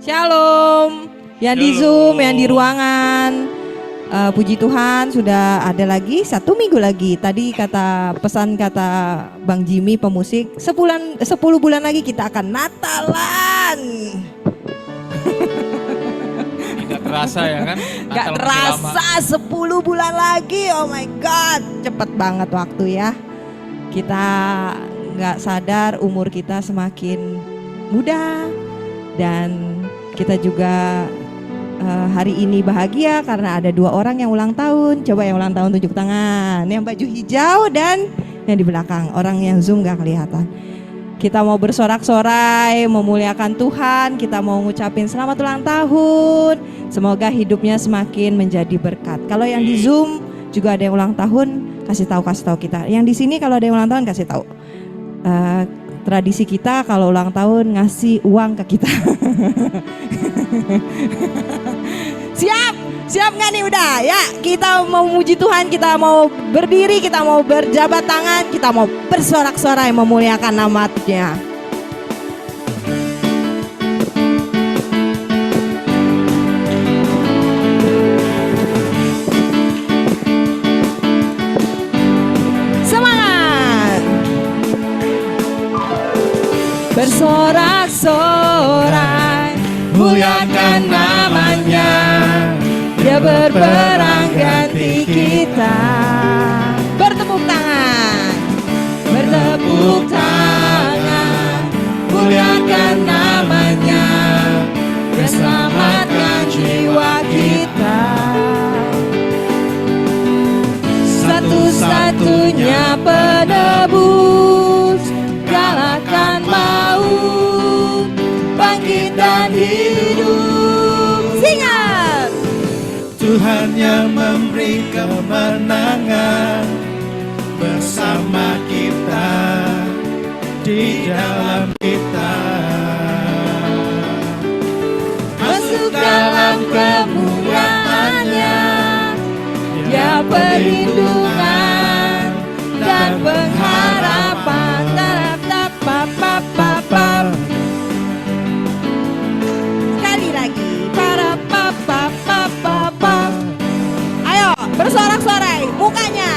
Shalom. Yang di Zoom, yang di ruangan. Puji Tuhan sudah ada lagi 1 minggu lagi. Tadi pesan kata Bang Jimmy pemusik, 10 bulan lagi kita akan Natalan. Gak terasa ya kan? Gak terasa 10 bulan lagi. Oh my God, cepet banget waktu ya. Kita gak sadar umur kita semakin muda. Dan kita juga hari ini bahagia karena ada 2 orang yang ulang tahun. Coba yang ulang tahun tunjuk tangan. Yang baju hijau dan yang di belakang. Orang yang Zoom gak kelihatan. Kita mau bersorak-sorai, memuliakan Tuhan. Kita mau ngucapin selamat ulang tahun. Semoga hidupnya semakin menjadi berkat. Kalau yang di Zoom juga ada yang ulang tahun, kasih tahu kita. Yang di sini kalau ada yang ulang tahun kasih tahu. Tradisi kita kalau ulang tahun ngasih uang ke kita. Siap nggak nih? Udah ya, kita mau memuji Tuhan, kita mau berdiri, kita mau berjabat tangan, kita mau bersorak-sorai memuliakan nama-Nya. Semangat! Bersorak-sorai, muliakan nama-Nya. Dia berperang ganti kita. Bertepuk tangan, muliakan nama-Nya. Dia selamatkan jiwa kita. Satu-satunya penebus, kalahkan maut, bangkit dan hidup. Singat! Tuhan yang memberi kemenangan bersama kita, di dalam kita. Masuk dalam kemuliaan-Nya, Dia perlindungan dan pengharapan. Sekali lagi. Ayo bersorak-sorai mukanya.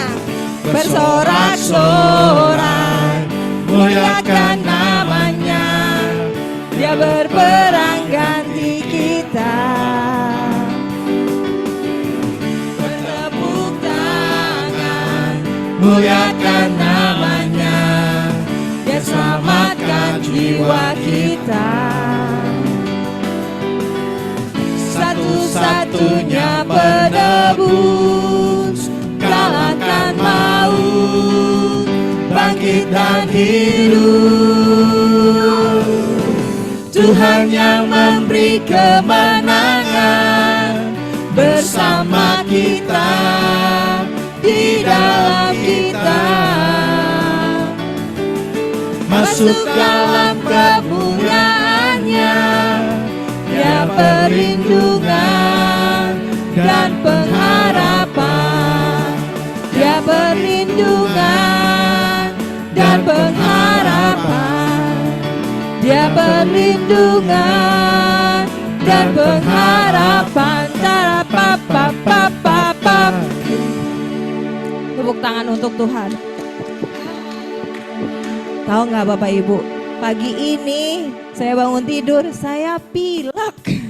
Bersorak-sorai, muliakan nama-Nya. Dia berperang ganti kita. Bertepuk tangan, muliakan nama-Nya. Dia selamatkan jiwa kita. Satu-satunya penebus, kalahkan maut, bangkit dan hidup. Tuhan yang memberi kemenangan bersama kita, di dalam kita. Masuk dalam kemuliaan-Nya, Dia perlindungan dan pengharapan. Dia perlindungan dan pengharapan. Dia perlindungan dan pengharapan. Tepuk tangan untuk Tuhan. Tahu nggak Bapak Ibu? Pagi ini saya bangun tidur, saya pilek.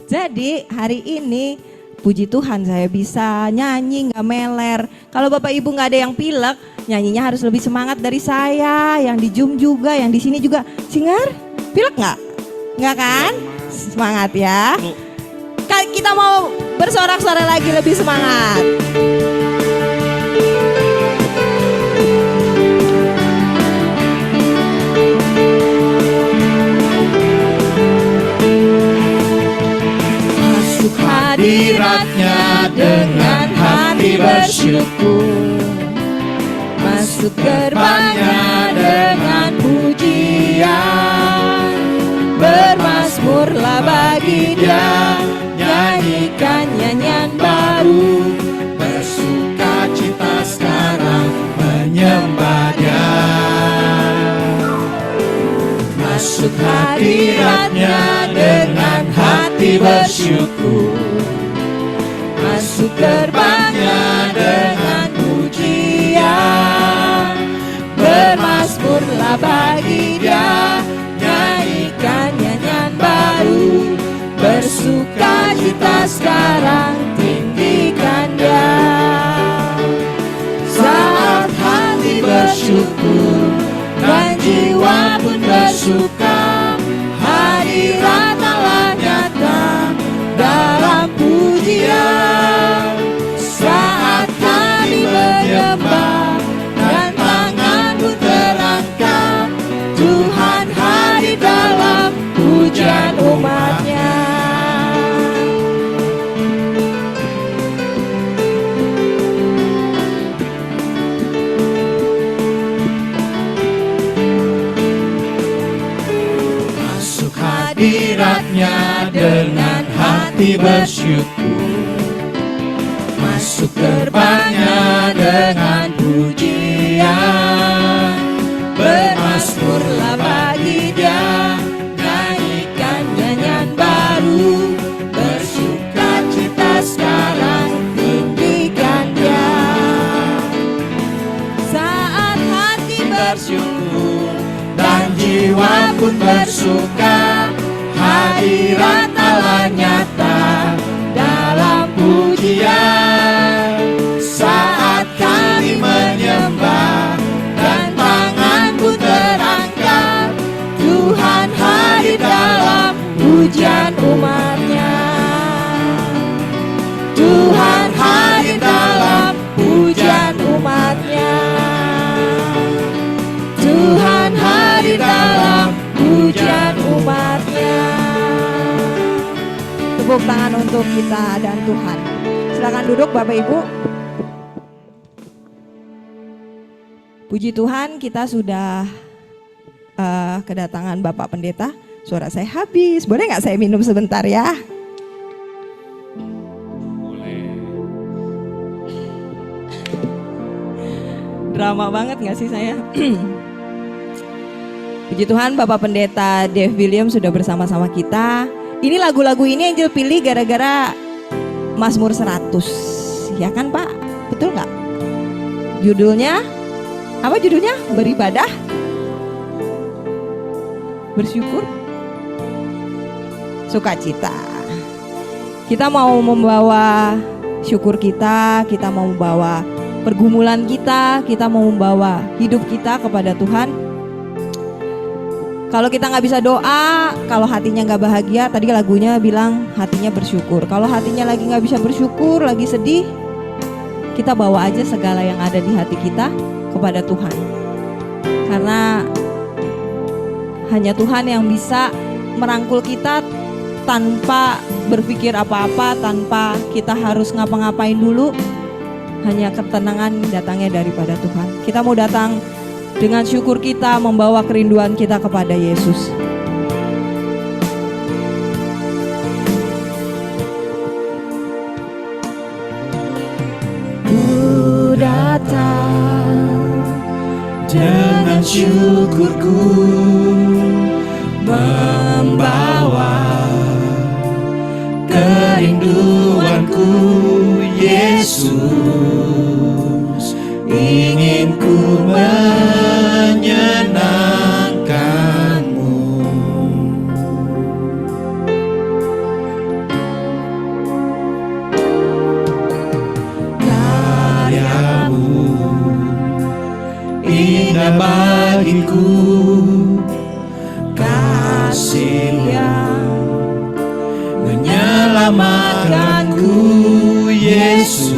Jadi hari ini puji Tuhan saya bisa nyanyi nggak meler. Kalau Bapak Ibu nggak ada yang pilek, nyanyinya harus lebih semangat dari saya. Yang di Zoom juga, yang di sini juga. Singar, pilek nggak? Nggak kan? Semangat ya. Kita mau bersorak-sorai lagi lebih semangat. Hadirat-Nya dengan hati bersyukur, masuk gerbang-Nya dengan pujian. Bermazmurlah bagi Dia, nyanyikan nyanyian baru. Bersuka cita sekarang menyembah Dia. Masuk masuk hadiratnya dengan hati bersyukur, masuk gerbangnya dengan pujian, bermazmurlah bagi Dia, nyanyikan nyanyian baru, bersuka cita sekarang, tinggikan Dia. Saat hati bersyukur dan jiwa pun bersuka, hadirat Allah nyata dalam pujian. Saat kami menyembah dan tangan pun terangkat, Tuhan hadir dalam pujian umat-Nya. Masuk hadirat-Nya dengan hati bersyukur, masuk gerbangnya dengan pujian, bermazmurlah bagi Dia, nyanyikan nyanyian baru, bersuka cita sekarang, tinggikan Dia. Saat hati bersyukur dan jiwa pun bersuka, hadirat Allah nyata dalam pujian. Saat kami menyembah dan tangan pun terangkat, Tuhan hadir dalam pujian umat-Nya. Tuhan hadir dalam pujian umat-Nya. Tuhan hadir dalam pujian umat-Nya. Tepuk tangan untuk kita dan Tuhan. Silakan duduk Bapak Ibu. Puji Tuhan, kita sudah kedatangan Bapak Pendeta. Suara saya habis, boleh nggak saya minum sebentar ya? Boleh. Drama banget nggak sih saya? Puji Tuhan, Bapak Pendeta Dave William sudah bersama-sama kita. Ini lagu-lagu ini Angel pilih gara-gara Mazmur 100. Ya kan Pak? Betul nggak? Judulnya? Apa judulnya? Beribadah? Bersyukur? Sukacita. Kita mau membawa syukur kita mau membawa pergumulan kita mau membawa hidup kita kepada Tuhan. Kalau kita nggak bisa doa, kalau hatinya nggak bahagia, tadi lagunya bilang hatinya bersyukur. Kalau hatinya lagi nggak bisa bersyukur, lagi sedih, kita bawa aja segala yang ada di hati kita kepada Tuhan. Karena hanya Tuhan yang bisa merangkul kita tanpa berpikir apa-apa, tanpa kita harus ngapa-ngapain dulu. Hanya ketenangan datangnya daripada Tuhan. Kita mau datang dengan syukur kita, membawa kerinduan kita kepada Yesus. Ku datang dengan syukurku, membawa kerinduanku, Yesus, ingin ku menyenangkanmu. Karyamu indah bagiku, kasih yang menyelamatkanku, Yesus,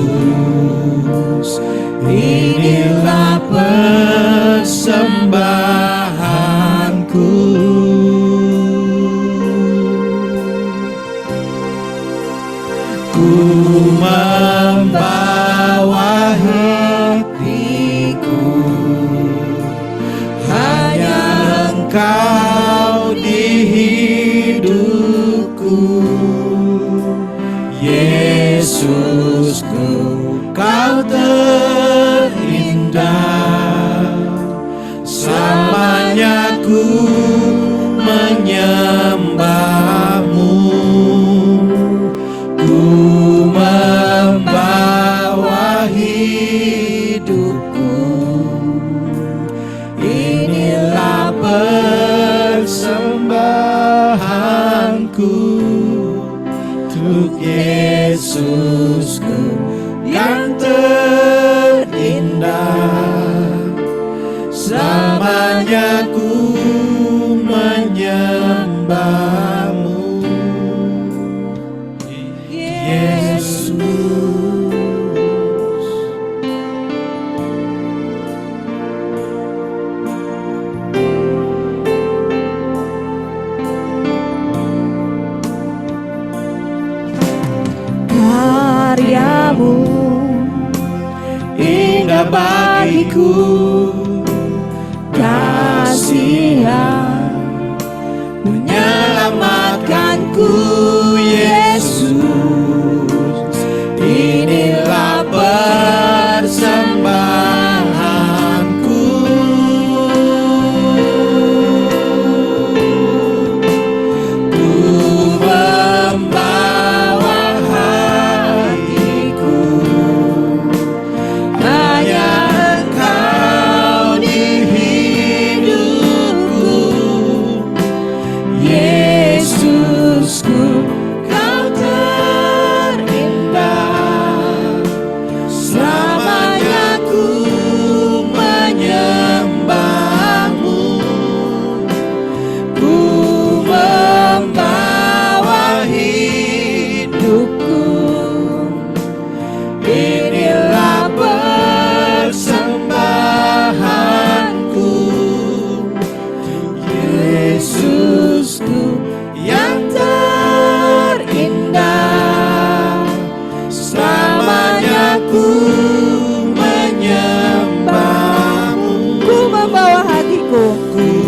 inilah persembahanku. Ku membawa hatiku, hanya Engkau di hidupku, Yesusku, Kau terindah, selamanya ku menyembahmu, ku membawa hidupku. Inilah persembahanku untuk Yesusku yang terindah. Selamanya ku menyembahmu, Yesus. Karyamu Indah bagiku, kasihan menyelamatkanku, Yesus. Inilah persembahanku, ku membawa hatiku. Hanya Engkau di hidupku, Yesusku, Kau terindah. Selamanya ku menyembahmu, ku membawa hidupku. Inilah persembahanku, Yesusku yang terindah. Selamanya ku menyembahmu, ku membawa hatiku.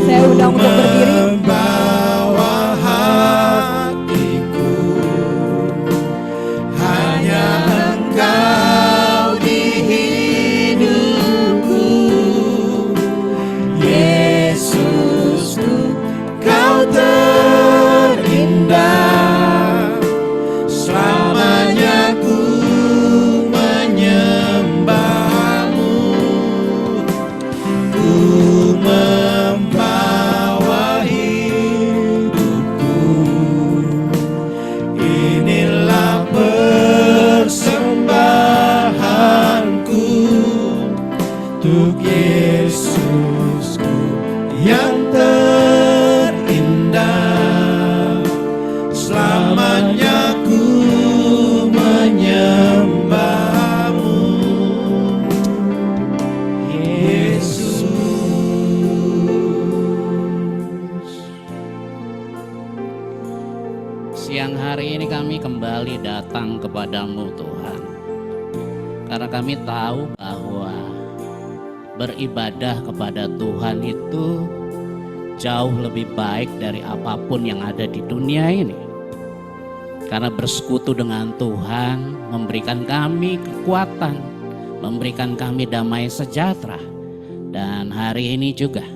Saya undang untuk berdiri. membawa hatiku. Hanya Engkau di hidupku, Yesusku, Kau terindah. Selamanya ku menyembahmu, ku membawa hidupku. Inilah persembahanku untuk Yesusku yang terindah. Selamanya ku menyembahmu, Yesus. Siang hari ini kami kembali datang kepadamu Tuhan, karena kami tahu bahwa beribadah kepada Tuhan itu jauh lebih baik dari apapun yang ada di dunia ini. Karena bersekutu dengan Tuhan memberikan kami kekuatan, memberikan kami damai sejahtera. Dan hari ini juga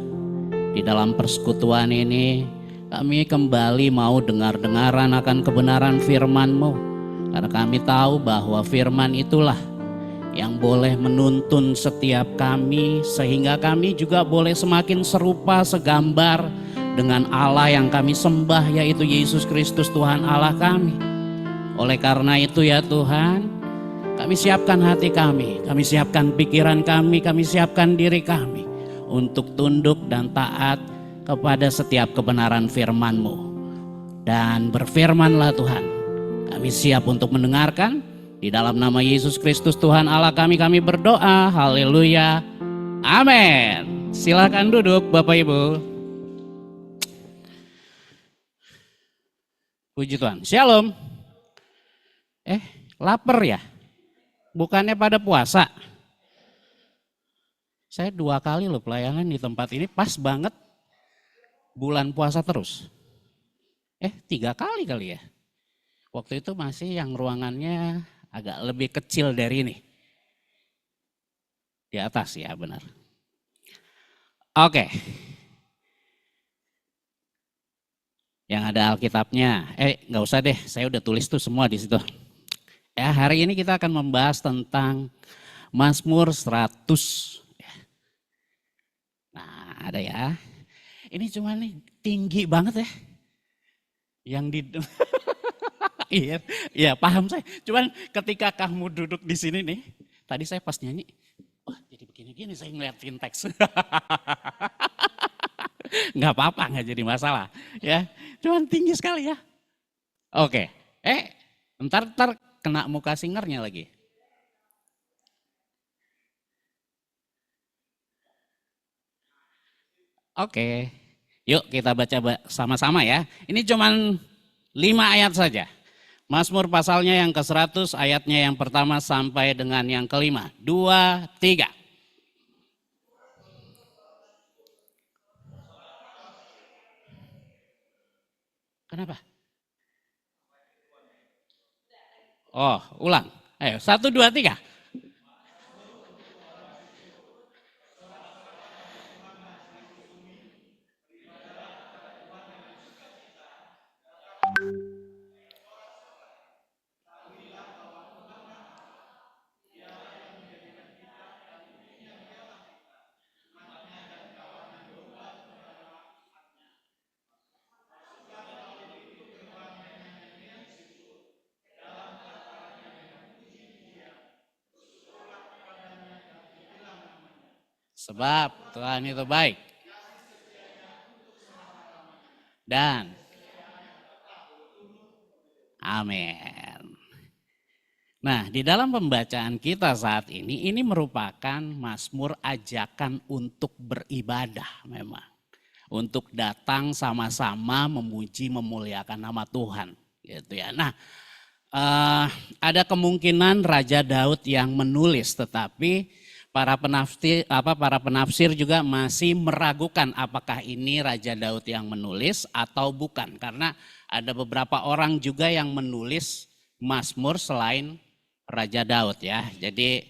di dalam persekutuan ini kami kembali mau dengar-dengaran akan kebenaran firman-Mu. Karena kami tahu bahwa firman itulah yang boleh menuntun setiap kami, sehingga kami juga boleh semakin serupa segambar dengan Allah yang kami sembah, yaitu Yesus Kristus Tuhan Allah kami. Oleh karena itu ya Tuhan, kami siapkan hati kami siapkan pikiran kami siapkan diri kami untuk tunduk dan taat kepada setiap kebenaran firman-Mu. Dan berfirmanlah Tuhan, kami siap untuk mendengarkan. Di dalam nama Yesus Kristus Tuhan Allah kami berdoa. Haleluya. Amin. Silakan duduk Bapak Ibu. Puji Tuhan. Shalom. Lapar ya? Bukannya pada puasa? Saya 2 kali loh pelayanan di tempat ini, pas banget bulan puasa terus. 3 kali kali ya. Waktu itu masih yang ruangannya agak lebih kecil dari ini. Di atas ya, benar. Oke. Yang ada Alkitabnya. Nggak usah deh, saya udah tulis tuh semua di situ. Ya, hari ini kita akan membahas tentang Mazmur 100. Nah, ada ya. Ini cuma nih tinggi banget ya. Yang di iya, iya paham saya. Cuman ketika kamu duduk di sini nih, tadi saya pas nyanyi, wah jadi begini-gini saya ngeliatin teks. Nggak apa-apa, nggak jadi masalah. Ya, cuman tinggi sekali ya. Oke, ntar kena muka singernya lagi. Oke, yuk kita baca sama-sama ya. Ini cuman 5 ayat saja. Mazmur pasalnya yang ke-100, ayatnya yang pertama sampai dengan yang kelima. 2, 3. Kenapa? Oh, ulang. Ayo, 1, 2, 3. Sebab Tuhan itu baik. Dan amin. Nah, di dalam pembacaan kita saat ini merupakan mazmur ajakan untuk beribadah memang. Untuk datang sama-sama memuji memuliakan nama Tuhan gitu ya. Nah, ada kemungkinan Raja Daud yang menulis, tetapi para penafsir juga masih meragukan apakah ini Raja Daud yang menulis atau bukan. Karena ada beberapa orang juga yang menulis mazmur selain Raja Daud ya. Jadi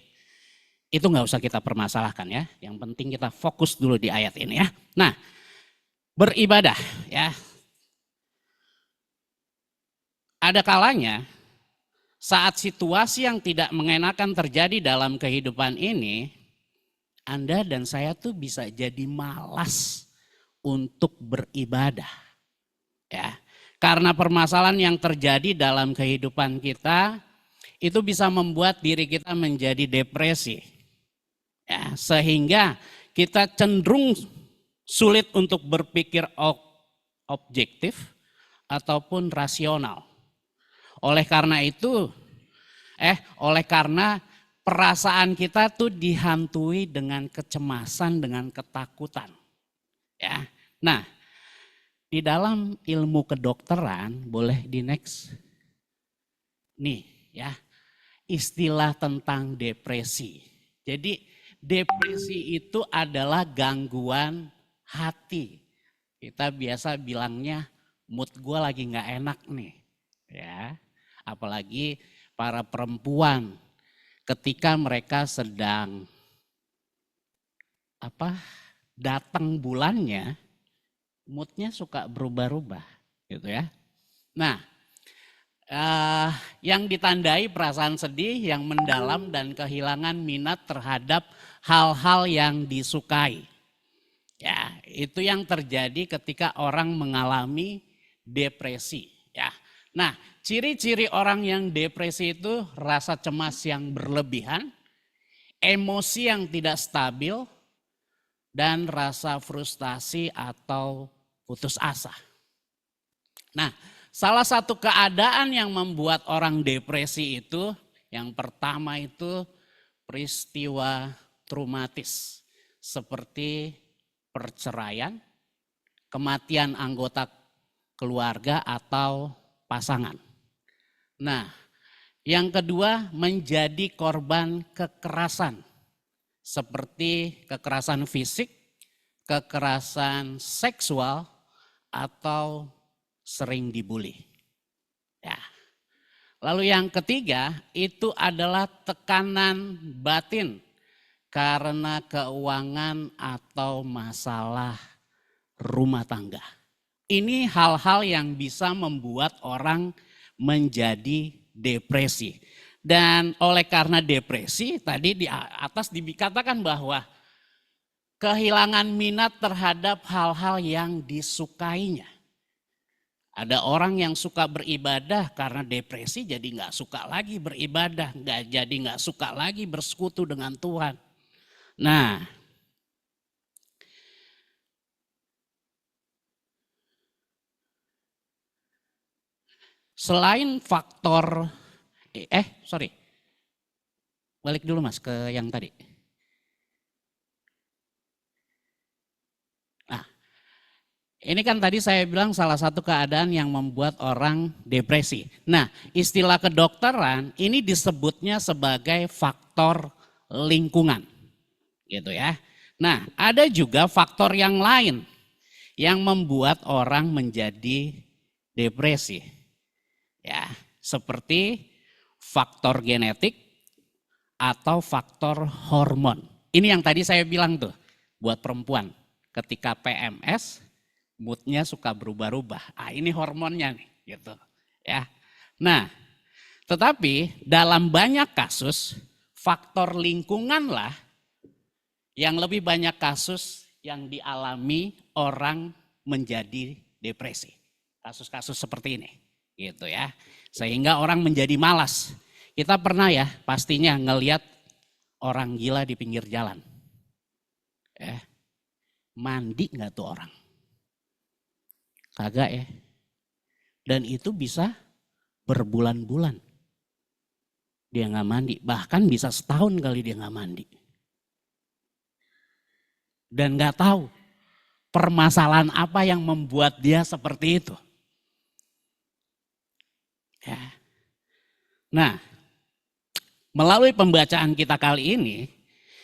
itu nggak usah kita permasalahkan ya. Yang penting kita fokus dulu di ayat ini ya. Nah, beribadah ya. Ada kalanya saat situasi yang tidak mengenakan terjadi dalam kehidupan ini, Anda dan saya tuh bisa jadi malas untuk beribadah. Ya. Karena permasalahan yang terjadi dalam kehidupan kita itu bisa membuat diri kita menjadi depresi. Ya, sehingga kita cenderung sulit untuk berpikir objektif ataupun rasional. Oleh karena perasaan kita tuh dihantui dengan kecemasan, dengan ketakutan. Ya. Nah, di dalam ilmu kedokteran, boleh di next. Nih ya, istilah tentang depresi. Jadi depresi itu adalah gangguan hati. Kita biasa bilangnya mood gue lagi gak enak nih. Ya. Apalagi para perempuan ketika mereka sedang datang bulannya, moodnya suka berubah-ubah gitu ya. Nah, yang ditandai perasaan sedih yang mendalam dan kehilangan minat terhadap hal-hal yang disukai. Ya, itu yang terjadi ketika orang mengalami depresi ya. Nah, ciri-ciri orang yang depresi itu rasa cemas yang berlebihan, emosi yang tidak stabil, dan rasa frustasi atau putus asa. Nah, salah satu keadaan yang membuat orang depresi itu, yang pertama itu peristiwa traumatis seperti perceraian, kematian anggota keluarga atau pasangan. Nah, yang kedua menjadi korban kekerasan seperti kekerasan fisik, kekerasan seksual atau sering dibully. Ya. Lalu yang ketiga itu adalah tekanan batin karena keuangan atau masalah rumah tangga. Ini hal-hal yang bisa membuat orang menjadi depresi. Dan oleh karena depresi, tadi di atas dikatakan bahwa kehilangan minat terhadap hal-hal yang disukainya. Ada orang yang suka beribadah karena depresi jadi nggak suka lagi beribadah, jadi nggak suka lagi bersekutu dengan Tuhan. Nah, selain faktor, balik dulu Mas ke yang tadi. Nah, ini kan tadi saya bilang salah satu keadaan yang membuat orang depresi. Nah, istilah kedokteran ini disebutnya sebagai faktor lingkungan. Gitu ya. Nah, ada juga faktor yang lain yang membuat orang menjadi depresi. Ya, seperti faktor genetik atau faktor hormon. Ini yang tadi saya bilang tuh, buat perempuan ketika PMS moodnya suka berubah-ubah. Ini hormonnya nih, gitu. Ya. Nah, tetapi dalam banyak kasus faktor lingkungan lah yang lebih banyak kasus yang dialami orang menjadi depresi. Kasus-kasus seperti ini, gitu ya. Sehingga orang menjadi malas. Kita pernah ya pastinya ngelihat orang gila di pinggir jalan. Mandi nggak tuh orang? Kagak ya. Dan itu bisa berbulan-bulan dia nggak mandi. Bahkan bisa setahun kali dia nggak mandi. Dan nggak tahu permasalahan apa yang membuat dia seperti itu. Ya. Nah, melalui pembacaan kita kali ini,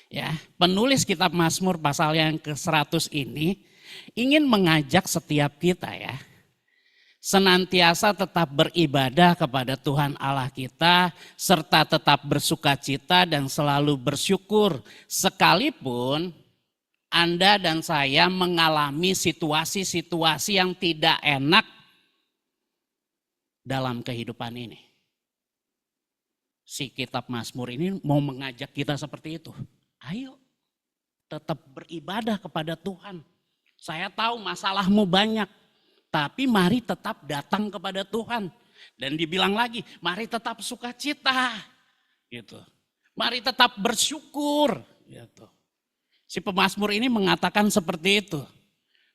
ya, penulis kitab Mazmur pasal yang ke-100 ini ingin mengajak setiap kita ya, senantiasa tetap beribadah kepada Tuhan Allah kita, serta tetap bersukacita dan selalu bersyukur, sekalipun Anda dan saya mengalami situasi-situasi yang tidak enak dalam kehidupan ini. Si kitab Mazmur ini mau mengajak kita seperti itu. Ayo tetap beribadah kepada Tuhan. Saya tahu masalahmu banyak, tapi mari tetap datang kepada Tuhan. Dan dibilang lagi, mari tetap sukacita. Gitu. Mari tetap bersyukur. Gitu. Si pemazmur ini mengatakan seperti itu.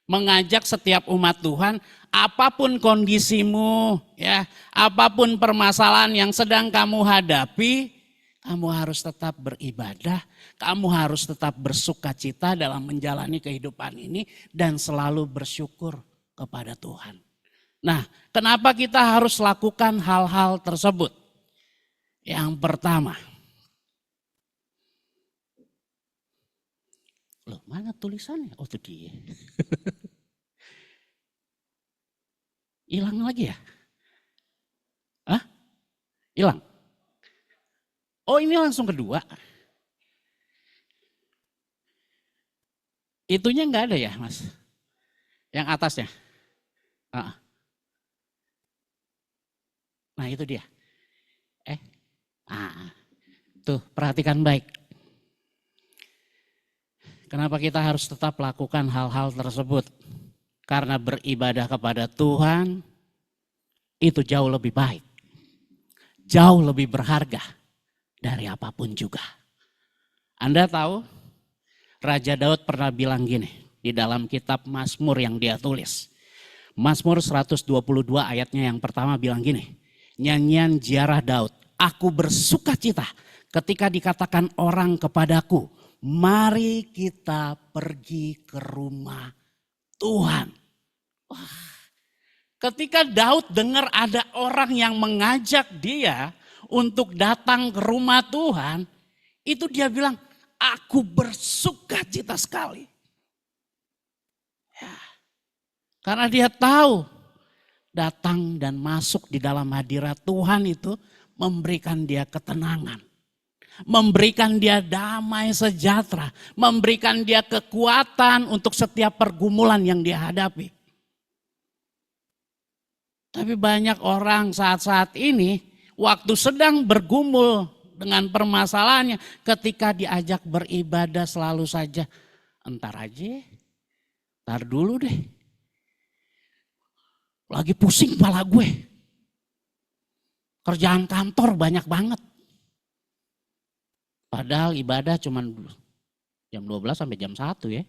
Mengajak setiap umat Tuhan, apapun kondisimu, ya, apapun permasalahan yang sedang kamu hadapi, kamu harus tetap beribadah, kamu harus tetap bersukacita dalam menjalani kehidupan ini dan selalu bersyukur kepada Tuhan. Nah, kenapa kita harus lakukan hal-hal tersebut? Yang pertama, loh, mana tulisannya? Oh, itu dia. Hilang lagi ya? Hah? Hilang? Oh, ini langsung kedua. Itunya enggak ada ya, Mas? Yang atasnya? Nah, itu dia. Tuh, perhatikan baik. Kenapa kita harus tetap lakukan hal-hal tersebut? Karena beribadah kepada Tuhan itu jauh lebih baik. Jauh lebih berharga dari apapun juga. Anda tahu Raja Daud pernah bilang gini di dalam kitab Mazmur yang dia tulis. Mazmur 122 ayatnya yang pertama bilang gini. Nyanyian ziarah Daud. Aku bersukacita ketika dikatakan orang kepadaku, mari kita pergi ke rumah Tuhan. Wah, ketika Daud dengar ada orang yang mengajak dia untuk datang ke rumah Tuhan, itu dia bilang, aku bersukacita sekali. Ya, karena dia tahu datang dan masuk di dalam hadirat Tuhan itu memberikan dia ketenangan. Memberikan dia damai sejahtera, memberikan dia kekuatan untuk setiap pergumulan yang dia hadapi. Tapi banyak orang saat-saat ini waktu sedang bergumul dengan permasalahannya, ketika diajak beribadah selalu saja, entar aja, entar dulu deh. Lagi pusing kepala gue. Kerjaan kantor banyak banget. Padahal ibadah cuma jam 12 sampai jam 1 ya.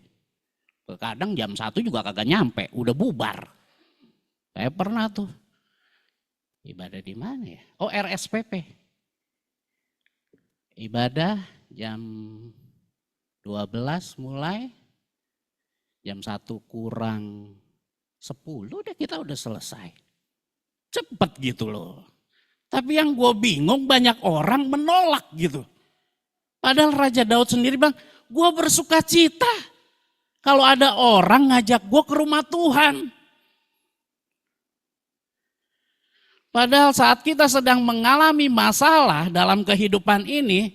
Kadang jam 1 juga kagak nyampe, udah bubar. Saya pernah tuh. Ibadah di mana ya? Oh, RSPP. Ibadah jam 12 mulai, jam 1 kurang 10 deh kita udah selesai. Cepet gitu loh. Tapi yang gue bingung banyak orang menolak gitu. Padahal Raja Daud sendiri bilang, gue bersuka cita kalau ada orang ngajak gue ke rumah Tuhan. Padahal saat kita sedang mengalami masalah dalam kehidupan ini,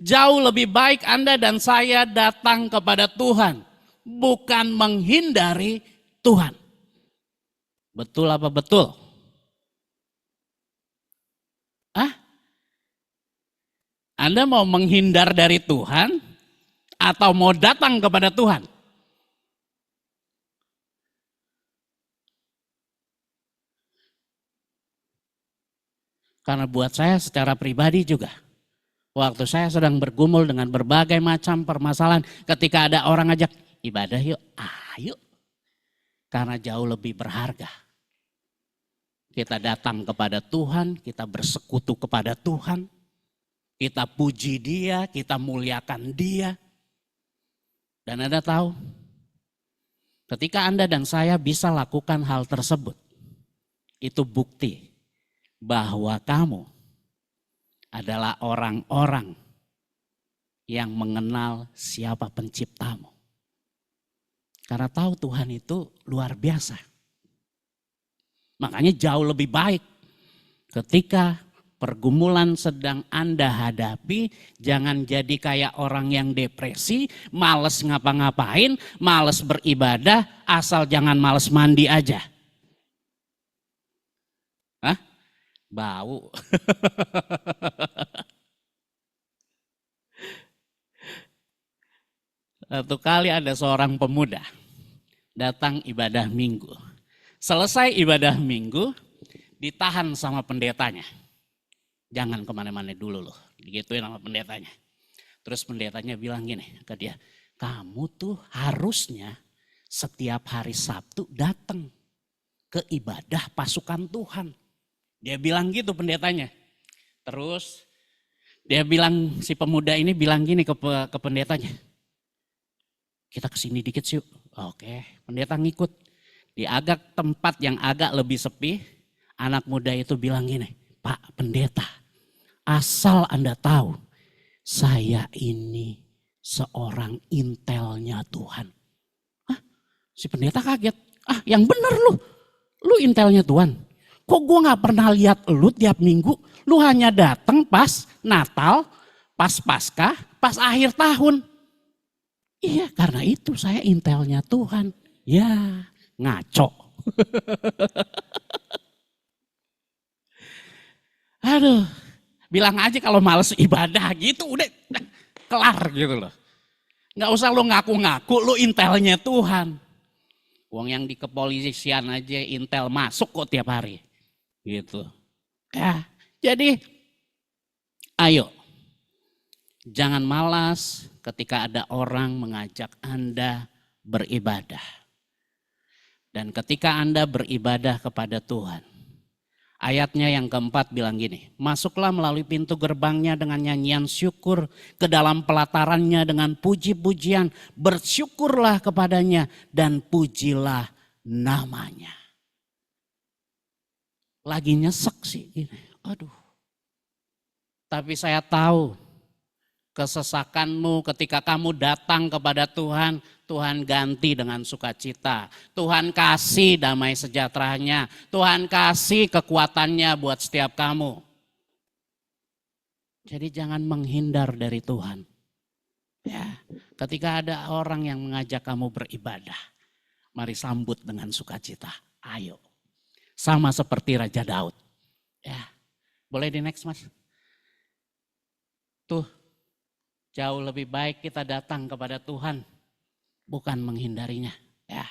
jauh lebih baik Anda dan saya datang kepada Tuhan, bukan menghindari Tuhan. Betul apa betul? Anda mau menghindar dari Tuhan atau mau datang kepada Tuhan? Karena buat saya secara pribadi juga, waktu saya sedang bergumul dengan berbagai macam permasalahan, ketika ada orang ngajak ibadah yuk, ayo. Karena jauh lebih berharga. Kita datang kepada Tuhan, kita bersekutu kepada Tuhan, kita puji Dia, kita muliakan Dia. Dan Anda tahu, ketika Anda dan saya bisa lakukan hal tersebut, itu bukti bahwa kamu adalah orang-orang yang mengenal siapa penciptamu. Karena tahu Tuhan itu luar biasa. Makanya jauh lebih baik ketika pergumulan sedang Anda hadapi, jangan jadi kayak orang yang depresi, males ngapa-ngapain, males beribadah, asal jangan males mandi aja. Hah? Bau. Satu kali ada seorang pemuda datang ibadah minggu. Selesai ibadah minggu, ditahan sama pendetanya. Jangan kemana-mana dulu loh, digituin sama pendetanya. Terus pendetanya bilang gini ke dia, kamu tuh harusnya setiap hari Sabtu datang ke ibadah pasukan Tuhan. Dia bilang gitu pendetanya. Terus dia bilang, si pemuda ini bilang gini ke pendetanya. Kita kesini dikit sih. Oke, pendeta ngikut. Di agak tempat yang agak lebih sepi, anak muda itu bilang gini, Pak Pendeta, asal Anda tahu, saya ini seorang intelnya Tuhan. Hah? Si pendeta kaget. Ah, yang bener lu intelnya Tuhan. Kok gue gak pernah lihat lu tiap minggu, lu hanya datang pas Natal, pas Paskah, pas akhir tahun. Iya, karena itu saya intelnya Tuhan. Ya, ngaco. Aduh, bilang aja kalau males ibadah gitu, udah kelar gitu loh. Gak usah lu ngaku-ngaku, lu intelnya Tuhan. Uang yang di kepolisian aja intel masuk kok tiap hari. Gitu. Ya, jadi ayo. Jangan malas ketika ada orang mengajak Anda beribadah. Dan ketika Anda beribadah kepada Tuhan. Ayatnya yang keempat bilang gini, masuklah melalui pintu gerbangnya dengan nyanyian syukur, ke dalam pelatarannya dengan puji-pujian, bersyukurlah kepadanya dan pujilah namanya. Lagi nyesek sih gini, aduh. Tapi saya tahu kesesakanmu ketika kamu datang kepada Tuhan, Tuhan ganti dengan sukacita. Tuhan kasih damai sejahteranya, Tuhan kasih kekuatannya buat setiap kamu. Jadi jangan menghindar dari Tuhan. Ya, ketika ada orang yang mengajak kamu beribadah, mari sambut dengan sukacita. Ayo. sama seperti Raja Daud. Ya, boleh di next Mas. Tuh, jauh lebih baik kita datang kepada Tuhan, bukan menghindarinya. Ya.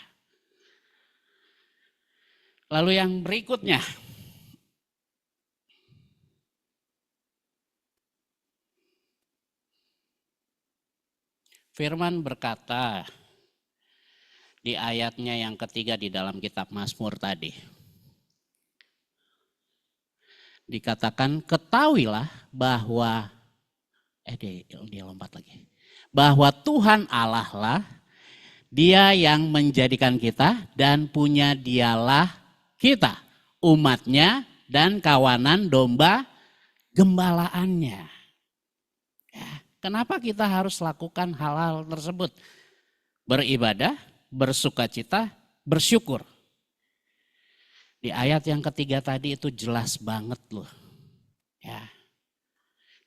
Lalu yang berikutnya, Firman berkata di ayatnya yang ketiga di dalam kitab Mazmur tadi. Dikatakan ketahuilah bahwa, dia lompat lagi. Bahwa Tuhan Allah lah, Dia yang menjadikan kita dan punya Dialah kita, umatnya dan kawanan domba gembalaannya. Kenapa kita harus lakukan hal-hal tersebut? Beribadah, bersukacita, bersyukur. Di ayat yang ketiga tadi itu jelas banget loh. Ya.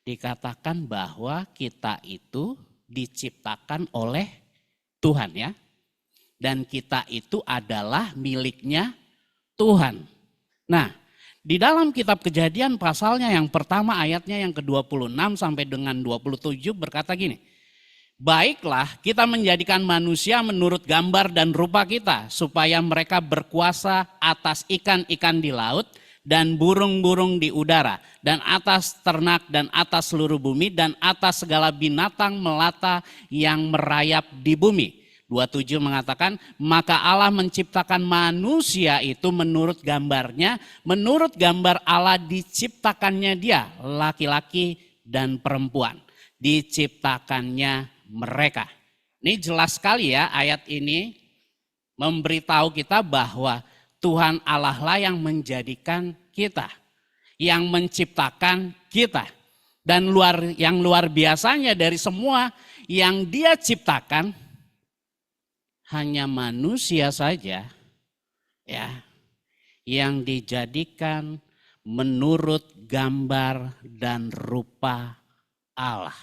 Dikatakan bahwa kita itu diciptakan oleh Tuhan ya. Dan kita itu adalah miliknya Tuhan. Nah, di dalam kitab Kejadian pasalnya yang pertama ayatnya yang ke-26 sampai dengan 27 berkata gini. Baiklah kita menjadikan manusia menurut gambar dan rupa kita supaya mereka berkuasa atas ikan-ikan di laut dan burung-burung di udara dan atas ternak dan atas seluruh bumi dan atas segala binatang melata yang merayap di bumi. 27 mengatakan, maka Allah menciptakan manusia itu menurut gambarnya, menurut gambar Allah diciptakannya dia, laki-laki dan perempuan. Diciptakannya mereka. Ini jelas sekali ya ayat ini memberitahu kita bahwa Tuhan Allah lah yang menjadikan kita, yang menciptakan kita. Dan yang luar biasanya dari semua yang Dia ciptakan, hanya manusia saja ya yang dijadikan menurut gambar dan rupa Allah.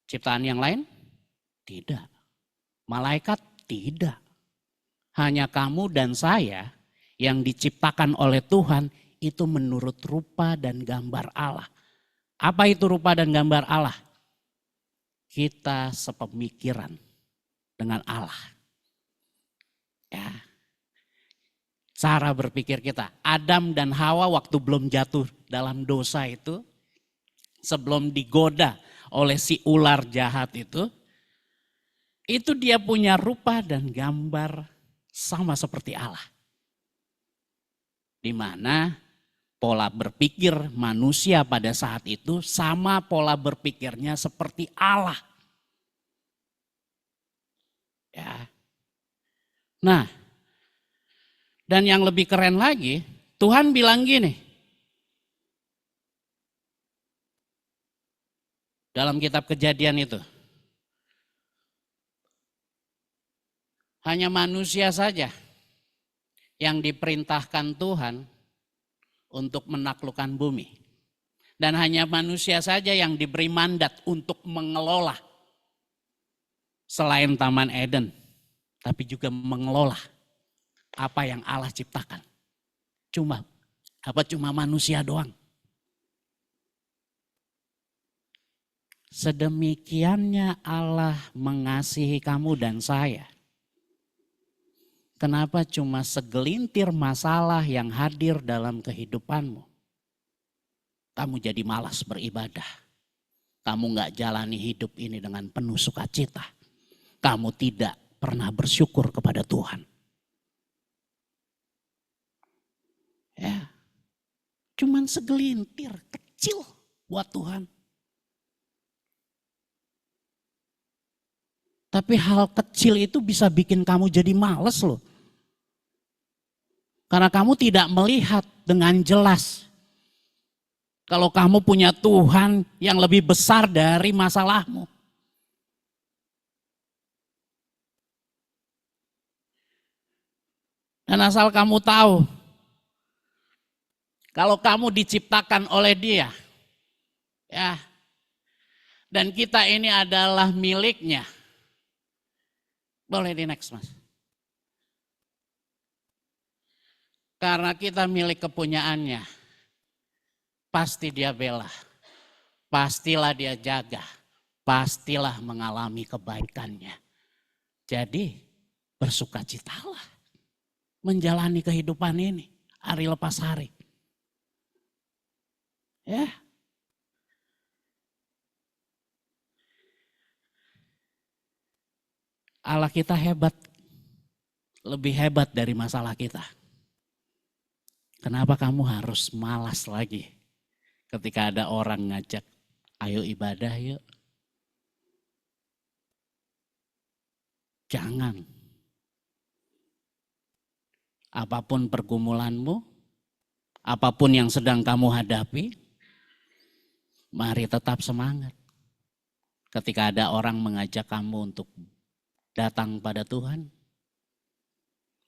Ciptaan yang lain? Tidak. Malaikat? Tidak. Hanya kamu dan saya yang diciptakan oleh Tuhan itu menurut rupa dan gambar Allah. Apa itu rupa dan gambar Allah? Kita sepemikiran dengan Allah. Ya. Cara berpikir kita. Adam dan Hawa waktu belum jatuh dalam dosa itu, sebelum digoda oleh si ular jahat itu dia punya rupa dan gambar sama seperti Allah. Di mana pola berpikir manusia pada saat itu sama pola berpikirnya seperti Allah. Ya. Nah, dan yang lebih keren lagi, Tuhan bilang gini. Dalam kitab Kejadian itu. Hanya manusia saja yang diperintahkan Tuhan untuk menaklukkan bumi. Dan hanya manusia saja yang diberi mandat untuk mengelola. Selain Taman Eden, tapi juga mengelola apa yang Allah ciptakan. Cuma manusia doang. Sedemikiannya Allah mengasihi kamu dan saya. Kenapa cuma segelintir masalah yang hadir dalam kehidupanmu? Kamu jadi malas beribadah. Kamu gak jalani hidup ini dengan penuh sukacita. Kamu tidak pernah bersyukur kepada Tuhan. Ya, cuman segelintir kecil buat Tuhan. Tapi hal kecil itu bisa bikin kamu jadi males loh. Karena kamu tidak melihat dengan jelas. Kalau kamu punya Tuhan yang lebih besar dari masalahmu. Dan asal kamu tahu, kalau kamu diciptakan oleh Dia, ya, dan kita ini adalah miliknya. Boleh di next Mas. Karena kita milik kepunyaannya. Pasti dia bela. Pastilah dia jaga. Pastilah mengalami kebaikannya. Jadi bersukacitalah menjalani kehidupan ini hari lepas hari. Ya. Allah kita hebat. Lebih hebat dari masalah kita. Kenapa kamu harus malas lagi ketika ada orang ngajak, ayo ibadah yuk. Jangan. Apapun pergumulanmu, apapun yang sedang kamu hadapi, mari tetap semangat. Ketika ada orang mengajak kamu untuk datang pada Tuhan,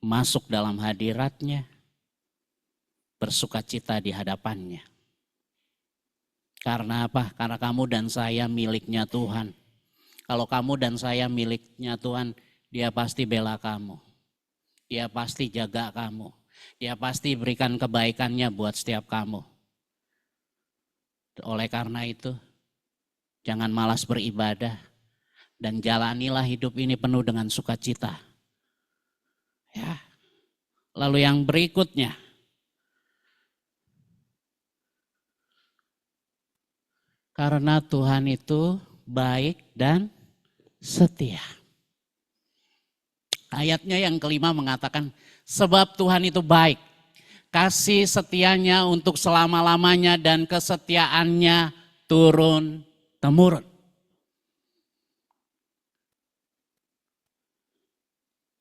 masuk dalam hadiratnya, bersukacita di hadapannya. Karena apa? Karena kamu dan saya miliknya Tuhan. Kalau kamu dan saya miliknya Tuhan, Dia pasti bela kamu. Dia pasti jaga kamu. Dia pasti berikan kebaikannya buat setiap kamu. Oleh karena itu, jangan malas beribadah. Dan jalanilah hidup ini penuh dengan sukacita. Ya. Lalu yang berikutnya. Karena Tuhan itu baik dan setia. Ayatnya yang kelima mengatakan, sebab Tuhan itu baik, kasih setianya untuk selama-lamanya dan kesetiaannya turun-temurun.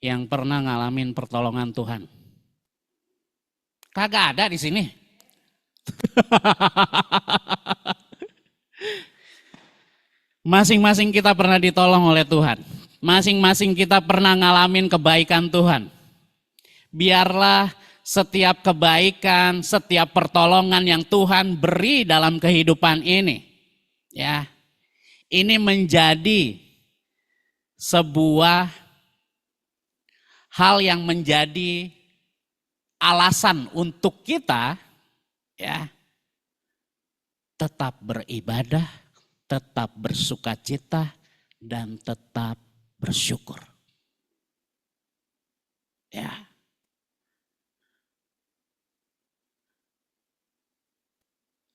Yang pernah ngalamin pertolongan Tuhan. Kagak ada di sini. Masing-masing kita pernah ditolong oleh Tuhan. Masing-masing kita pernah ngalamin kebaikan Tuhan. Biarlah setiap kebaikan, setiap pertolongan yang Tuhan beri dalam kehidupan ini, ya, ini menjadi sebuah hal yang menjadi alasan untuk kita, ya, tetap beribadah, tetap bersukacita, dan tetap bersyukur. Ya.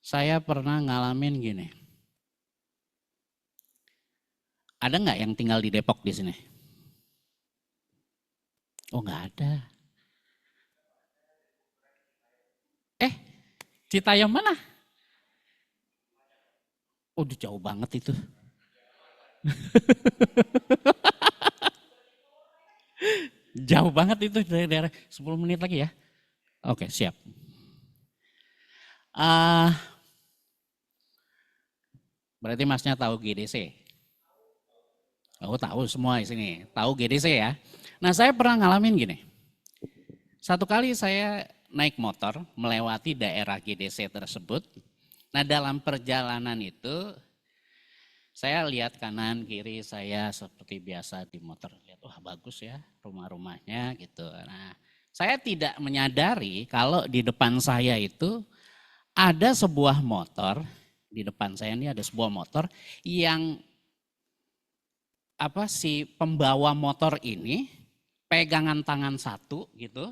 Saya pernah ngalamin gini. Ada nggak yang tinggal di Depok di sini? Oh, nggak ada. Citayam mana? Oh, jauh banget itu. Jauh banget itu dari daerah. 10 menit lagi ya. Oke, siap. Berarti masnya tahu GDC? Oh, tahu semua di sini. Tahu GDC ya. Nah, saya pernah ngalamin gini. Satu kali saya naik motor melewati daerah GDC tersebut. Nah, dalam perjalanan itu saya lihat kanan kiri saya seperti biasa di motor. Lihat, wah bagus ya rumah-rumahnya gitu. Nah, saya tidak menyadari kalau di depan saya itu ada sebuah motor. Di depan saya ini ada sebuah motor yang si pembawa motor ini pegangan tangan satu gitu.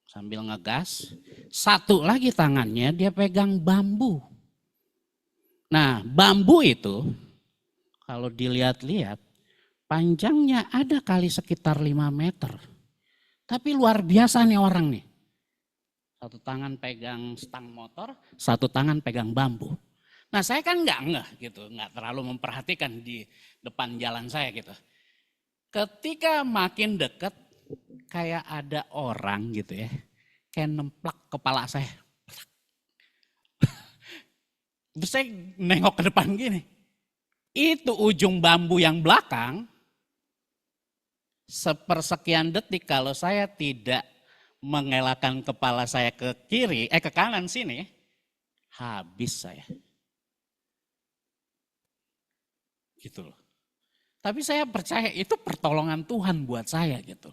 Sambil ngegas. Satu lagi tangannya dia pegang bambu. Nah, bambu itu kalau dilihat-lihat panjangnya ada kali sekitar 5 meter. Tapi luar biasa nih orang nih. Satu tangan pegang stang motor, satu tangan pegang bambu. Nah, saya kan nggak gitu, nggak terlalu memperhatikan di depan jalan saya gitu. Ketika makin dekat kayak ada orang gitu ya, kayak nemplak kepala saya. Terus saya nengok ke depan gini. Itu ujung bambu yang belakang, sepersekian detik kalau saya tidak mengelakkan kepala saya ke kiri, ke kanan sini, habis saya. Gitu loh. Tapi saya percaya itu pertolongan Tuhan buat saya gitu.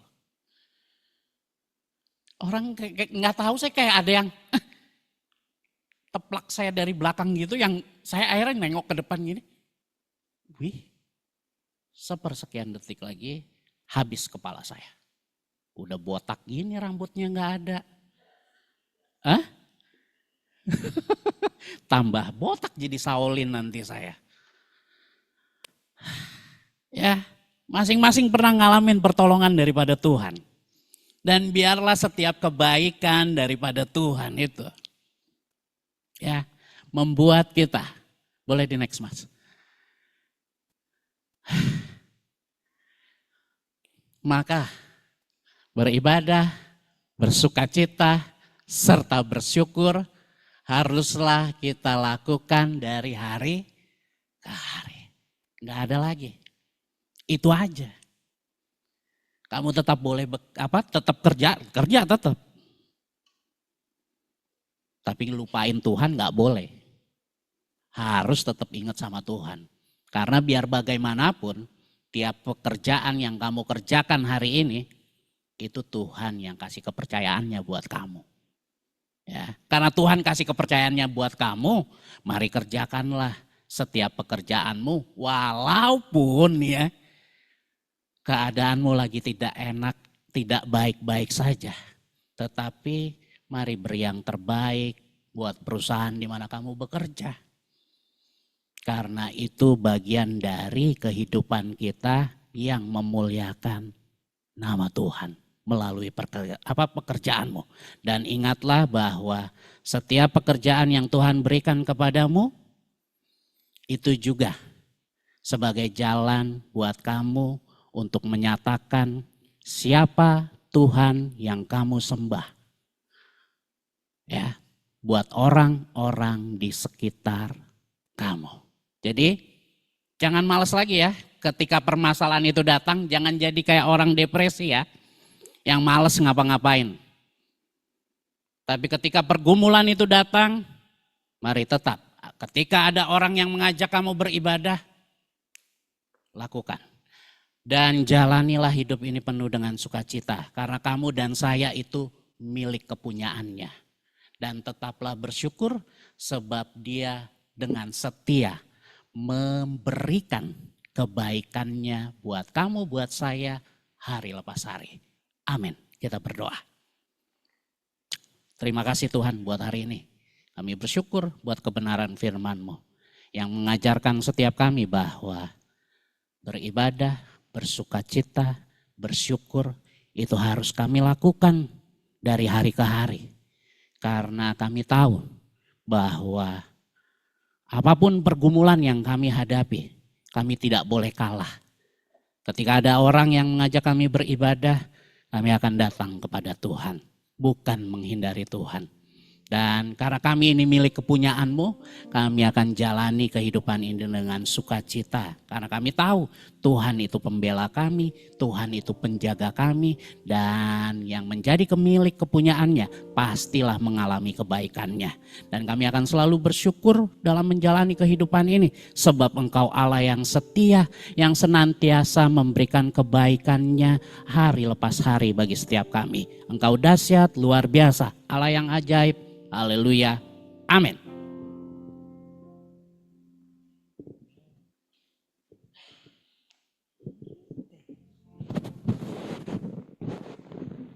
Orang kayak nggak tahu, saya kayak ada yang teplak saya dari belakang gitu, yang saya akhirnya nengok ke depan gini. Wih, sepersekian detik lagi habis kepala saya. Udah botak gini, rambutnya nggak ada. Hah? Tambah botak jadi Shaolin nanti saya. Ya, masing-masing pernah ngalamin pertolongan daripada Tuhan. Dan biarlah setiap kebaikan daripada Tuhan itu, ya, membuat kita, boleh di next mas. Maka beribadah, bersukacita, serta bersyukur haruslah kita lakukan dari hari ke hari. Nggak ada lagi. Itu aja. Kamu tetap boleh tetap kerja tetap. Tapi lupain Tuhan nggak boleh. Harus tetap ingat sama Tuhan. Karena biar bagaimanapun, tiap pekerjaan yang kamu kerjakan hari ini, itu Tuhan yang kasih kepercayaannya buat kamu. Ya, karena Tuhan kasih kepercayaannya buat kamu, mari kerjakanlah setiap pekerjaanmu, walaupun ya keadaanmu lagi tidak enak, tidak baik-baik saja. Tetapi mari beri yang terbaik buat perusahaan di mana kamu bekerja. Karena itu bagian dari kehidupan kita yang memuliakan nama Tuhan melalui pekerjaanmu. Dan ingatlah bahwa setiap pekerjaan yang Tuhan berikan kepadamu itu juga sebagai jalan buat kamu untuk menyatakan siapa Tuhan yang kamu sembah. Ya, buat orang-orang di sekitar kamu. Jadi jangan malas lagi ya, ketika permasalahan itu datang, jangan jadi kayak orang depresi ya, yang malas ngapa-ngapain. Tapi ketika pergumulan itu datang, mari tetap. Ketika ada orang yang mengajak kamu beribadah, lakukan. Dan jalanilah hidup ini penuh dengan sukacita. Karena kamu dan saya itu milik kepunyaannya. Dan tetaplah bersyukur sebab Dia dengan setia memberikan kebaikannya buat kamu, buat saya hari lepas hari. Amin. Kita berdoa. Terima kasih Tuhan buat hari ini. Kami bersyukur buat kebenaran firman-Mu yang mengajarkan setiap kami bahwa beribadah, bersukacita, bersyukur itu harus kami lakukan dari hari ke hari. Karena kami tahu bahwa apapun pergumulan yang kami hadapi, kami tidak boleh kalah. Ketika ada orang yang mengajak kami beribadah, kami akan datang kepada Tuhan, bukan menghindari Tuhan. Dan karena kami ini milik kepunyaan-Mu, kami akan jalani kehidupan ini dengan sukacita. Karena kami tahu Tuhan itu pembela kami, Tuhan itu penjaga kami. Dan yang menjadi kemilik kepunyaannya pastilah mengalami kebaikannya. Dan kami akan selalu bersyukur dalam menjalani kehidupan ini. Sebab Engkau Allah yang setia, yang senantiasa memberikan kebaikannya hari lepas hari bagi setiap kami. Engkau dahsyat, luar biasa, Allah yang ajaib. Haleluya. Amin.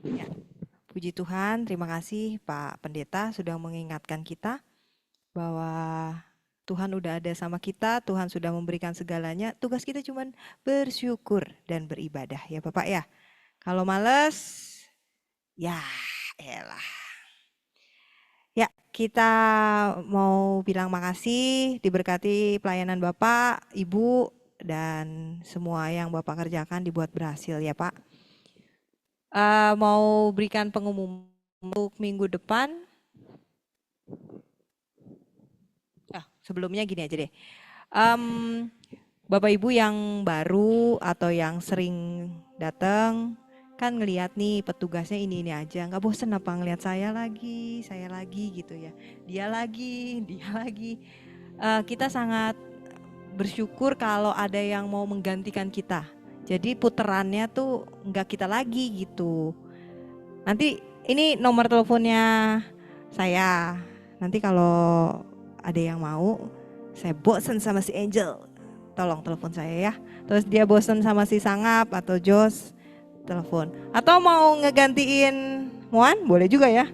Ya, puji Tuhan, terima kasih Pak Pendeta sudah mengingatkan kita bahwa Tuhan udah ada sama kita, Tuhan sudah memberikan segalanya. Tugas kita cuma bersyukur dan beribadah ya Bapak ya. Kalau males, ya elah. Ya, kita mau bilang makasih, diberkati pelayanan Bapak, Ibu, dan semua yang Bapak kerjakan dibuat berhasil ya Pak. Mau berikan pengumuman untuk minggu depan. Sebelumnya gini aja deh. Bapak Ibu yang baru atau yang sering datang, kan ngelihat nih petugasnya ini aja, nggak bosen apa ngelihat saya lagi gitu ya, dia lagi. Kita sangat bersyukur kalau ada yang mau menggantikan kita. Jadi puterannya tuh nggak kita lagi gitu. Nanti Ini nomor teleponnya saya. Nanti kalau ada yang mau, saya bosen sama si Angel, tolong telepon saya ya. Terus dia bosen sama si Sangap atau Jos, telepon. Atau mau ngegantiin Moan, boleh juga ya.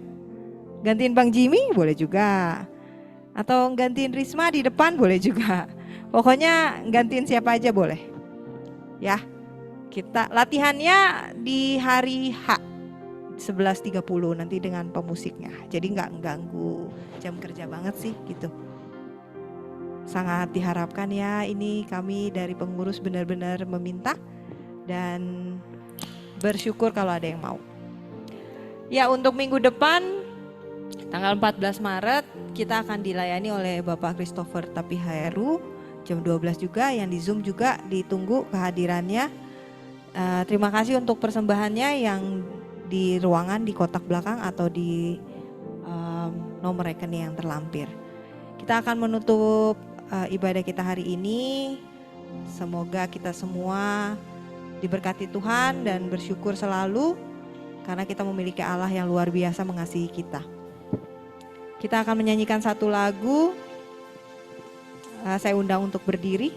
Gantiin Bang Jimmy, boleh juga. Atau gantiin Risma di depan, boleh juga. Pokoknya gantiin siapa aja boleh. Ya, kita latihannya di hari H 11.30 nanti dengan pemusiknya. Jadi nggak ganggu jam kerja banget sih gitu. Sangat diharapkan ya, ini kami dari pengurus benar-benar meminta dan bersyukur kalau ada yang mau. Ya, untuk minggu depan tanggal 14 Maret kita akan dilayani oleh Bapak Christopher Tapihaeru jam 12 juga, yang di Zoom juga ditunggu kehadirannya. Terima kasih untuk persembahannya yang di ruangan, di kotak belakang atau di nomor rekening yang terlampir. Kita akan menutup ibadah kita hari ini. Semoga kita semua diberkati Tuhan dan bersyukur selalu karena kita memiliki Allah yang luar biasa mengasihi kita. Kita akan menyanyikan satu lagu. Saya undang untuk berdiri.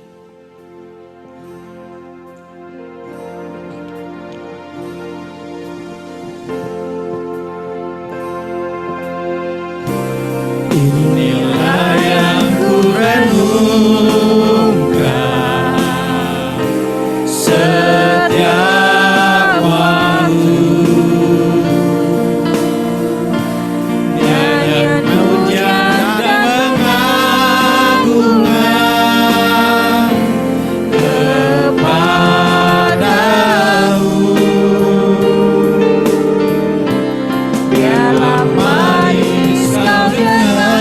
Inilah yang ku renungkan setiap waktu, nyanyian pujian dan pengagungan kepadamu. Biarlah manis kau dengar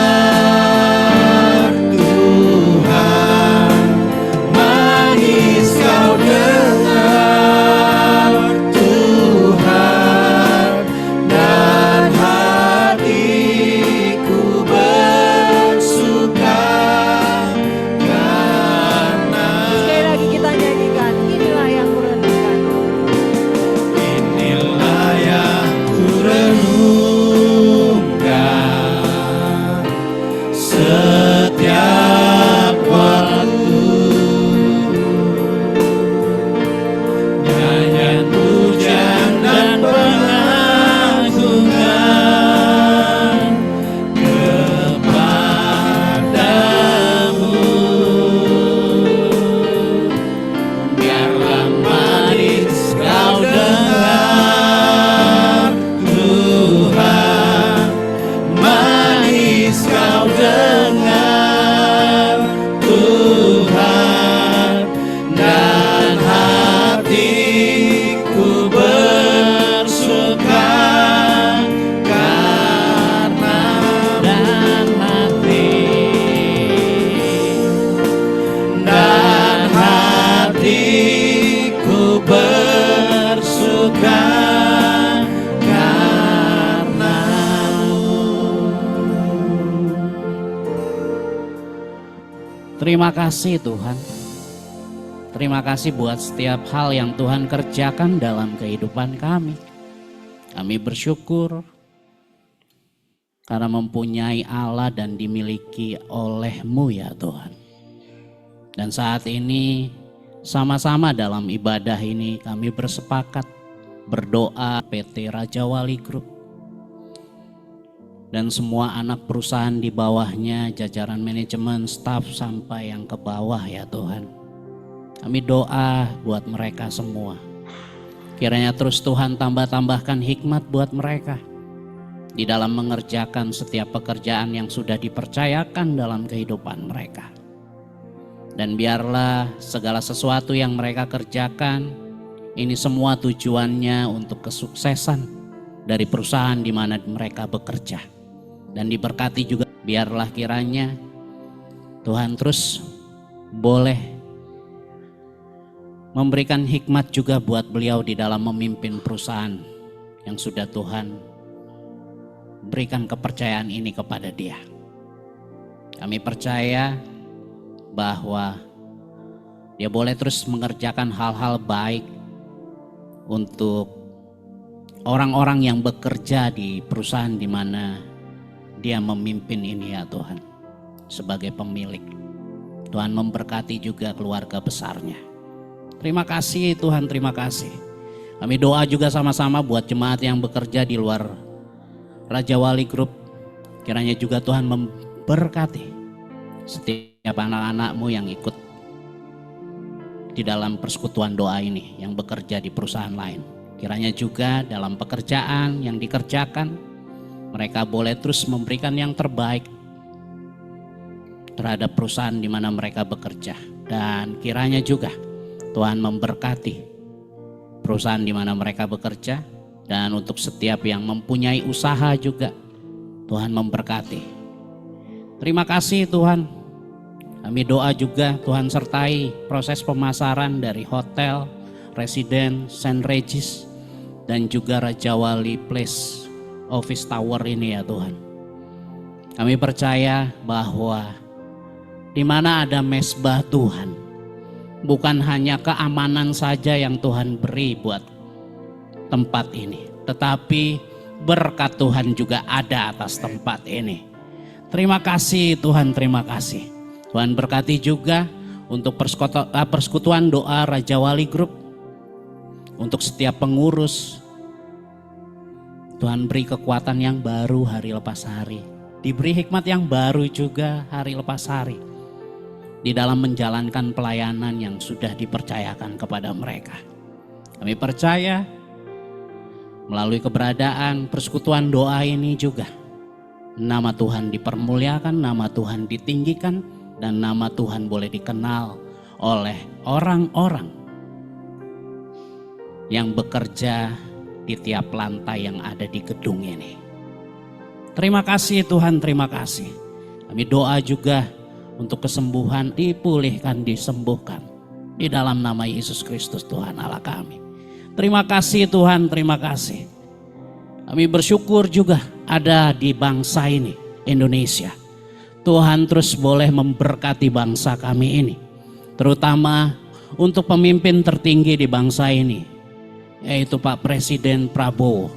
Tuhan, manis kau dengar Tuhan, dan hatiku bersuka karena. Sekali lagi kita nyanyikan, inilah yang kurenungkan. Inilah yang ku renungkan setiap waktu, nyanyian pujian dan pengagungan kepadamu. Biarlah manis kau dengar Tuhan, manis kau dengar Tuhan, dan hatiku bersuka karena, dan hatiku bersuka karenamu. Terima kasih Tuhan. Terima kasih buat setiap hal yang Tuhan kerjakan dalam kehidupan kami. Kami bersyukur karena mempunyai Allah dan dimiliki oleh-Mu ya Tuhan. Dan saat ini sama-sama dalam ibadah ini kami bersepakat berdoa PT Raja Wali Group dan semua anak perusahaan di bawahnya, jajaran manajemen, staf sampai yang ke bawah ya Tuhan. Kami doa buat mereka semua. Kiranya terus Tuhan tambahkan hikmat buat mereka di dalam mengerjakan setiap pekerjaan yang sudah dipercayakan dalam kehidupan mereka. Dan biarlah segala sesuatu yang mereka kerjakan ini semua tujuannya untuk kesuksesan dari perusahaan di mana mereka bekerja. Dan diberkati juga, biarlah kiranya Tuhan terus boleh memberikan hikmat juga buat beliau di dalam memimpin perusahaan yang sudah Tuhan berikan kepercayaan ini kepada dia. Kami percaya bahwa dia boleh terus mengerjakan hal-hal baik untuk orang-orang yang bekerja di perusahaan di mana dia memimpin ini ya Tuhan, sebagai pemilik. Tuhan memberkati juga keluarga besarnya. Terima kasih Tuhan, terima kasih. Kami doa juga sama-sama buat jemaat yang bekerja di luar Raja Wali Group. Kiranya juga Tuhan memberkati setiap anak-anak-Mu yang ikut di dalam persekutuan doa ini, yang bekerja di perusahaan lain. Kiranya juga dalam pekerjaan yang dikerjakan, mereka boleh terus memberikan yang terbaik terhadap perusahaan di mana mereka bekerja. Dan kiranya juga Tuhan memberkati perusahaan di mana mereka bekerja, dan untuk setiap yang mempunyai usaha juga Tuhan memberkati. Terima kasih Tuhan. Kami doa juga Tuhan sertai proses pemasaran dari hotel, residen, St. Regis, dan juga Raja Wali Place Office Tower ini ya Tuhan. Kami percaya bahwa di mana ada mesbah Tuhan, bukan hanya keamanan saja yang Tuhan beri buat tempat ini, tetapi berkat Tuhan juga ada atas tempat ini. Terima kasih Tuhan, terima kasih. Tuhan berkati juga untuk persekutuan doa Raja Wali Group, untuk setiap pengurus. Tuhan beri kekuatan yang baru hari lepas hari, diberi hikmat yang baru juga hari lepas hari, di dalam menjalankan pelayanan yang sudah dipercayakan kepada mereka. Kami percaya melalui keberadaan persekutuan doa ini juga, nama Tuhan dipermuliakan, nama Tuhan ditinggikan, dan nama Tuhan boleh dikenal oleh orang-orang yang bekerja di tiap lantai yang ada di gedung ini. Terima kasih Tuhan, terima kasih. Kami doa juga untuk kesembuhan, dipulihkan, disembuhkan di dalam nama Yesus Kristus Tuhan Allah kami. Terima kasih Tuhan, terima kasih. Kami bersyukur juga ada di bangsa ini, Indonesia. Tuhan terus boleh memberkati bangsa kami ini, terutama untuk pemimpin tertinggi di bangsa ini, yaitu Pak Presiden Prabowo.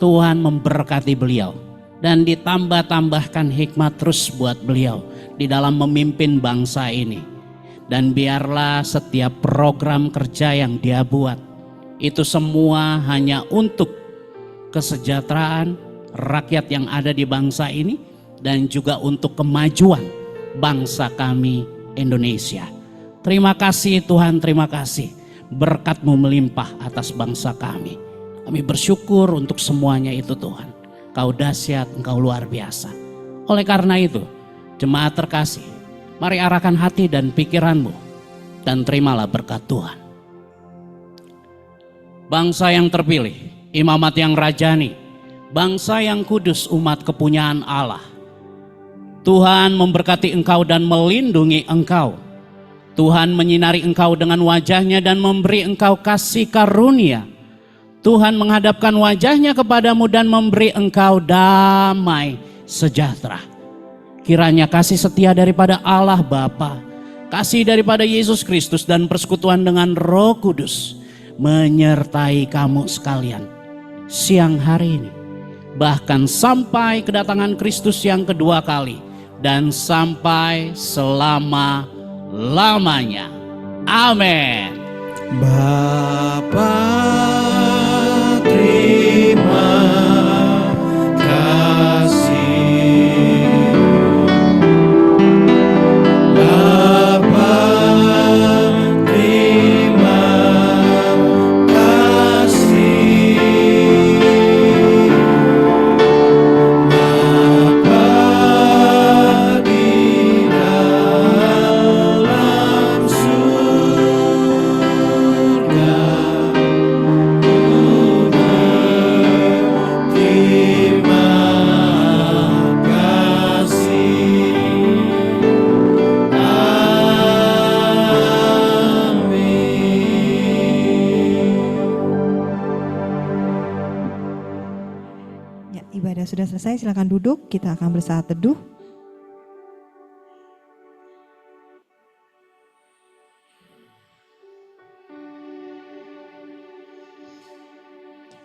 Tuhan memberkati beliau dan ditambah-tambahkan hikmat terus buat beliau di dalam memimpin bangsa ini. Dan biarlah setiap program kerja yang dia buat, itu semua hanya untuk kesejahteraan rakyat yang ada di bangsa ini, dan juga untuk kemajuan bangsa kami Indonesia. Terima kasih Tuhan, terima kasih. Berkat-Mu melimpah atas bangsa kami. Kami bersyukur untuk semuanya itu Tuhan. Kau dahsyat, Engkau luar biasa. Oleh karena itu, jemaat terkasih, mari arahkan hati dan pikiranmu dan terimalah berkat Tuhan. Bangsa yang terpilih, imamat yang rajani, bangsa yang kudus, umat kepunyaan Allah. Tuhan memberkati engkau dan melindungi engkau. Tuhan menyinari engkau dengan wajahnya dan memberi engkau kasih karunia. Tuhan menghadapkan wajahnya kepadamu dan memberi engkau damai sejahtera. Kiranya kasih setia daripada Allah Bapa, kasih daripada Yesus Kristus, dan persekutuan dengan Roh Kudus menyertai kamu sekalian siang hari ini, bahkan sampai kedatangan Kristus yang kedua kali, dan sampai selama-lamanya. Amin. Bapa, terima kasih. Bapa, terima kasih. Bapa di dalam surga, terima kasih. Amin. Ya, ibadah sudah selesai, silakan duduk. Kita akan bersaat teduh.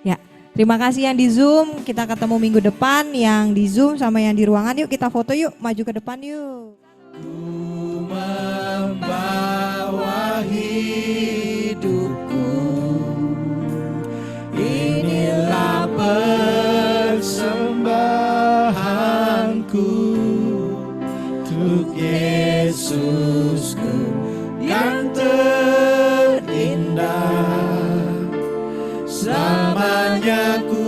Ya, Terima kasih yang di Zoom. Kita ketemu minggu depan. Yang di Zoom sama yang di ruangan. Yuk kita foto yuk. Maju ke depan yuk. Membawa hidupku, inilah persembahanku untuk Yesusku yang terindah. Selamanya ku